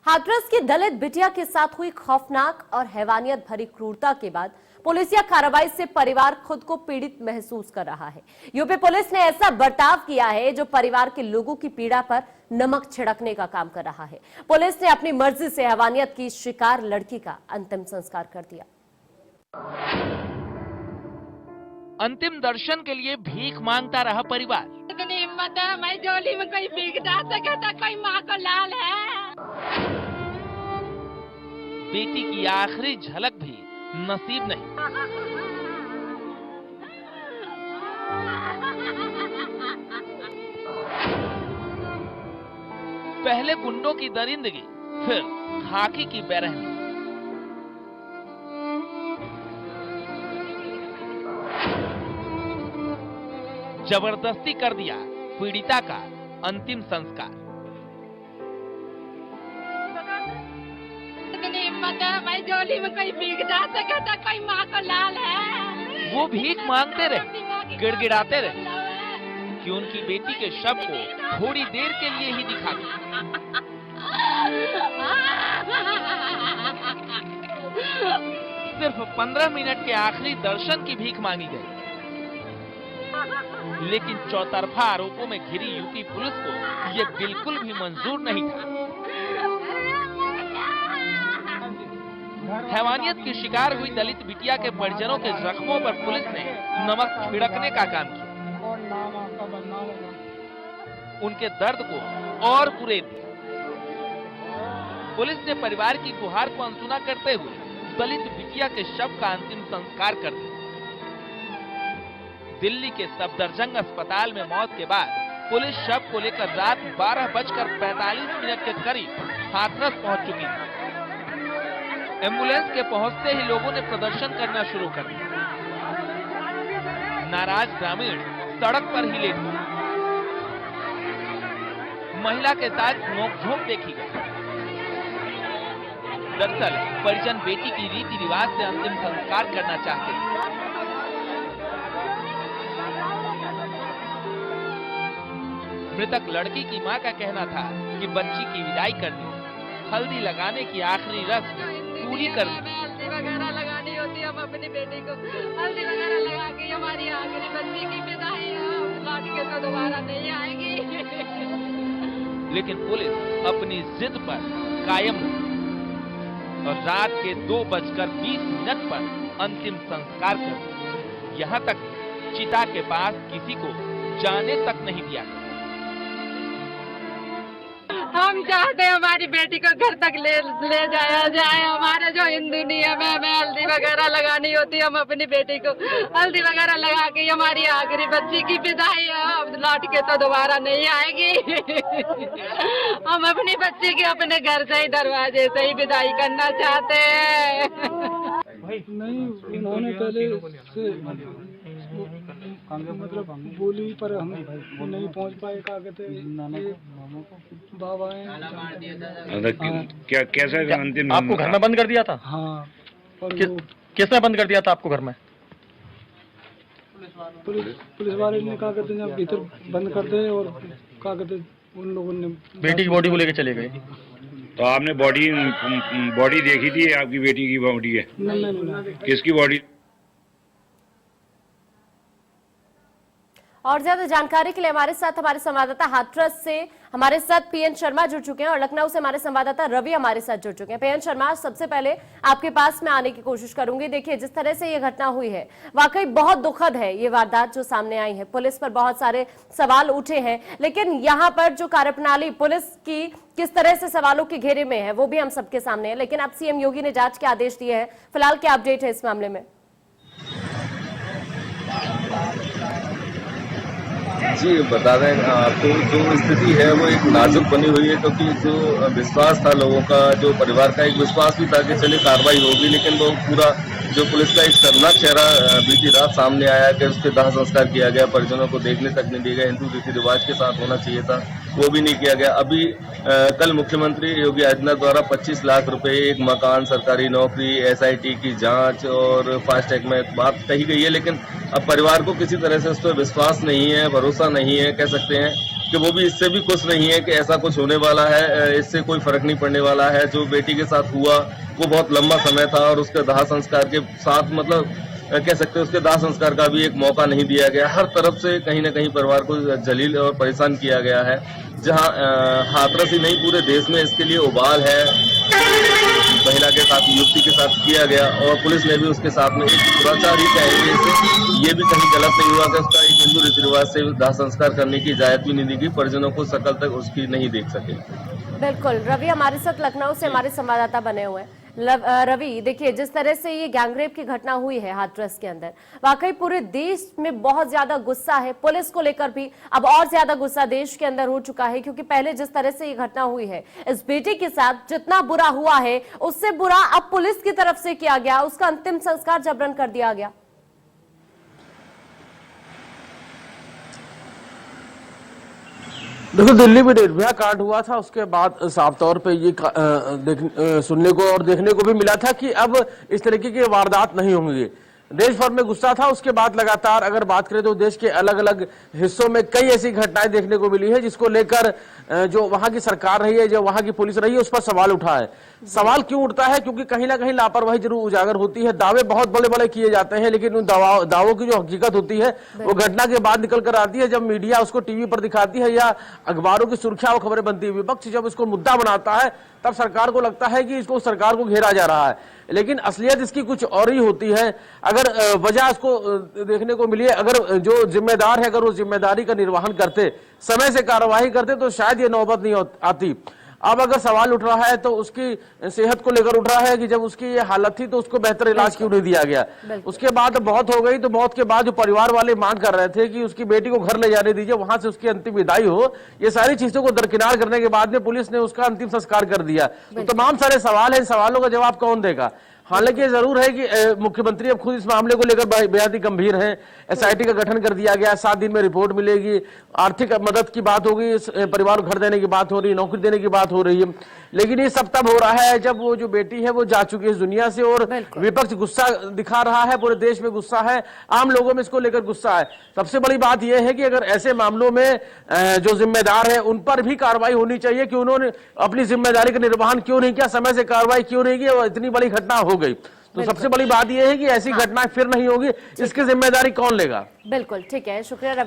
हाथरस की दलित बिटिया के साथ हुई खौफनाक और हैवानियत भरी क्रूरता के बाद पुलिसिया कार्रवाई से परिवार खुद को पीड़ित महसूस कर रहा है। यूपी पुलिस ने ऐसा बर्ताव किया है जो परिवार के लोगों की पीड़ा पर नमक छिड़कने का काम कर रहा है। पुलिस ने अपनी मर्जी से हैवानियत की शिकार लड़की का अंतिम संस्कार कर दिया। अंतिम दर्शन के लिए भीख मांगता रहा परिवार। इतनी हिम्मत है, मैं झोली में कोई भीख डाल सके तो कोई माँ को लाल है। बेटी की आखिरी झलक भी नसीब नहीं। पहले गुंडों की दरिंदगी, फिर खाकी की बेरहमी। जबरदस्ती कर दिया पीड़िता का अंतिम संस्कार। इतनी हिम्मत है, मैं झोली में कोई भीख डाल सके तो कोई माँ को लाल है। वो भीख मांगते रहे, गिड़गिड़ाते रहे कि उनकी बेटी के शव को थोड़ी देर के लिए ही दिखा दे। सिर्फ 15 मिनट के आखिरी दर्शन की भीख मांगी गई, लेकिन चौतरफा आरोपों में घिरी यूपी पुलिस को ये बिल्कुल भी मंजूर नहीं था। हैवानियत की शिकार हुई दलित बिटिया के परिजनों के जख्मों पर पुलिस ने नमक छिड़कने का काम किया, उनके दर्द को और कुरेद दिया। पुलिस ने परिवार की गुहार को अनसुना करते हुए दलित बिटिया के शव का अंतिम संस्कार कर दिया। दिल्ली के सफदरजंग अस्पताल में मौत के बाद पुलिस शव को लेकर रात 12:45 के करीब हाथरस पहुंच चुकी थी। एम्बुलेंस के पहुंचते ही लोगों ने प्रदर्शन करना शुरू कर दिया। नाराज ग्रामीण सड़क पर ही लेट गए। महिला के साथ नोकझोंक देखी गई। दरअसल परिजन बेटी की रीति रिवाज से अंतिम संस्कार करना चाहते थे। मृतक लड़की की मां का कहना था कि बच्ची की विदाई करनी, हल्दी लगाने की आखिरी रस्म पूरी करनी। हल्दी वगैरह लगानी होती है, हम अपनी बेटी को हल्दी वगैरह लगा के हमारी आखिरी बच्ची की विदाई लौट के तो दोबारा नहीं आएगी। लेकिन पुलिस अपनी जिद पर कायम रही और रात के 2:20 पर अंतिम संस्कार कर दिया। यहाँ तक चिता के पास किसी को जाने तक नहीं दिया। हम चाहते हैं हमारी बेटी को घर तक ले जाया जाए। हमारे जो हिंदू नियम है, हमें हल्दी वगैरह लगानी होती है, हम अपनी बेटी को हल्दी वगैरह लगा के हमारी आखिरी बच्ची की विदाई है, अब लौट के तो दोबारा नहीं आएगी। हम अपनी बच्ची की अपने घर से ही, दरवाजे से ही विदाई करना चाहते हैं। नहीं, उन्होंने पहले से मतलब बोली पर हम नहीं पहुंच पाए। क्या कहते बाबा क्या कैसा अंतिम आपको घर में बंद कर दिया था? हाँ। किसने बंद कर दिया था आपको घर में? पुलिस वाले ने क्या कहते हैं भीतर बंद कर दे और क्या कहते उन लोगों ने बेटी की बॉडी को लेकर चले गए। तो आपने बॉडी देखी थी? आपकी बेटी की बॉडी है? नहीं। किसकी बॉडी? और ज्यादा जानकारी के लिए हमारे संवाददाता हाथरस से हमारे साथ पीएन शर्मा जुड़ चुके हैं और लखनऊ से हमारे संवाददाता रवि हमारे साथ जुड़ चुके हैं। पीएन शर्मा, सबसे पहले आपके पास में आने की कोशिश करूंगी। देखिए, जिस तरह से ये घटना हुई है, वाकई बहुत दुखद है ये वारदात जो सामने आई है। पुलिस पर बहुत सारे सवाल उठे हैं, लेकिन यहाँ पर जो कार्यप्रणाली पुलिस की किस तरह से सवालों के घेरे में है वो भी हम सबके सामने है। लेकिन अब सीएम योगी ने जांच के आदेश दिए हैं, फिलहाल क्या अपडेट है इस मामले में? जी बता दें आपको, जो स्थिति है वो एक नाजुक बनी हुई है, क्योंकि जो विश्वास था लोगों का, जो परिवार का एक विश्वास भी था कि चलिए कार्रवाई होगी, लेकिन वो पूरा जो पुलिस का एक शर्मनाक चेहरा बीती रात सामने आया कि उसके दाह संस्कार किया गया, परिजनों को देखने तक नहीं दिया गया। हिंदू रीति रिवाज के साथ होना चाहिए था, वो भी नहीं किया गया। अभी कल मुख्यमंत्री योगी आदित्यनाथ द्वारा 25 लाख रुपए, एक मकान, सरकारी नौकरी, SIT की जांच और फास्ट ट्रैक में बात कही गई है, लेकिन अब परिवार को किसी तरह से उस पर विश्वास नहीं है, भरोसा नहीं है, कह सकते हैं। कि वो भी इससे भी खुश नहीं है कि ऐसा कुछ होने वाला है, इससे कोई फर्क नहीं पड़ने वाला है। जो बेटी के साथ हुआ वो बहुत लंबा समय था और उसके दाह संस्कार के साथ मतलब कह सकते हैं उसके दाह संस्कार का भी एक मौका नहीं दिया गया। हर तरफ से कहीं ना कहीं परिवार को जलील और परेशान किया गया है। जहां हाथरस ही नहीं पूरे देश में इसके लिए उबाल है। महिला के साथ, युवती के साथ किया गया और पुलिस ने भी उसके साथ में एक दुराचार ही कहेंगे इसे, ये भी कहीं गलत नहीं हुआ कि उसका एक हिंदू रीति रिवाज से दाह संस्कार करने की इजाजत भी नहीं दी गई। परिजनों को शकल तक उसकी नहीं देख सके। बिल्कुल, रवि हमारे साथ लखनऊ से हमारे संवाददाता बने हुए हैं। रवि, देखिए जिस तरह से ये गैंगरेप की घटना हुई है हाथरस के अंदर, वाकई पूरे देश में बहुत ज्यादा गुस्सा है। पुलिस को लेकर भी अब और ज्यादा गुस्सा देश के अंदर हो चुका है, क्योंकि पहले जिस तरह से ये घटना हुई है इस बेटे के साथ जितना बुरा हुआ है, उससे बुरा अब पुलिस की तरफ से किया गया, उसका अंतिम संस्कार जबरन कर दिया गया। देखो, दिल्ली में निर्भया कांड हुआ था, उसके बाद साफ तौर पे ये सुनने को और देखने को भी मिला था कि अब इस तरीके की वारदात नहीं होंगी। देश भर में गुस्सा था। उसके बाद लगातार अगर बात करें तो देश के अलग अलग हिस्सों में कई ऐसी घटनाएं देखने को मिली है जिसको लेकर जो वहां की सरकार रही है, जो वहां की पुलिस रही है, उस पर सवाल उठा है। सवाल क्यों उठता है? क्योंकि कहीं ना कहीं लापरवाही जरूर उजागर होती है। दावे बहुत बड़े बड़े किए जाते हैं, लेकिन उन दावों की जो हकीकत होती है वो घटना के बाद निकल कर आती है, जब मीडिया उसको टीवी पर दिखाती है या अखबारों की सुर्खियां वो खबरें बनती है। विपक्ष जब इसको मुद्दा बनाता है तब सरकार को लगता है कि इसको सरकार को घेरा जा रहा है, लेकिन असलियत इसकी कुछ और ही होती है। अगर वजह इसको देखने को मिली है, अगर जो जिम्मेदार है अगर वो जिम्मेदारी का निर्वहन करते, समय से कार्रवाई करते, तो शायद ये नौबत नहीं आती। अब अगर सवाल उठ रहा है तो उसकी सेहत को लेकर उठ रहा है कि जब उसकी ये हालत थी तो उसको बेहतर इलाज क्यों नहीं दिया गया। उसके बाद मौत हो गई, तो मौत के बाद जो परिवार वाले मांग कर रहे थे कि उसकी बेटी को घर ले जाने दीजिए, वहां से उसकी अंतिम विदाई हो, ये सारी चीजों को दरकिनार करने के बाद में पुलिस ने उसका अंतिम संस्कार कर दिया। तो तमाम सारे सवाल हैं, इन सवालों का जवाब कौन देगा? हालांकि ये जरूर है कि मुख्यमंत्री अब खुद इस मामले को लेकर बेहद ही गंभीर हैं। एसआईटी का गठन कर दिया गया, 7 दिन में रिपोर्ट मिलेगी। आर्थिक मदद की बात होगी, परिवार को घर देने की बात हो रही है, नौकरी देने की बात हो रही है, लेकिन ये सब तब हो रहा है जब वो जो बेटी है वो जा चुकी है इस दुनिया से और विपक्ष गुस्सा दिखा रहा है। पूरे देश में गुस्सा है, आम लोगों में इसको लेकर गुस्सा है। सबसे बड़ी बात यह है कि अगर ऐसे मामलों में जो जिम्मेदार है उन पर भी कार्रवाई होनी चाहिए कि उन्होंने अपनी जिम्मेदारी का निर्वहन क्यों नहीं किया, समय से कार्रवाई क्यों नहीं की और इतनी बड़ी घटना हो गई। तो सबसे बड़ी बात यह है कि ऐसी घटना फिर नहीं होगी, इसकी जिम्मेदारी कौन लेगा? बिल्कुल ठीक है, शुक्रिया।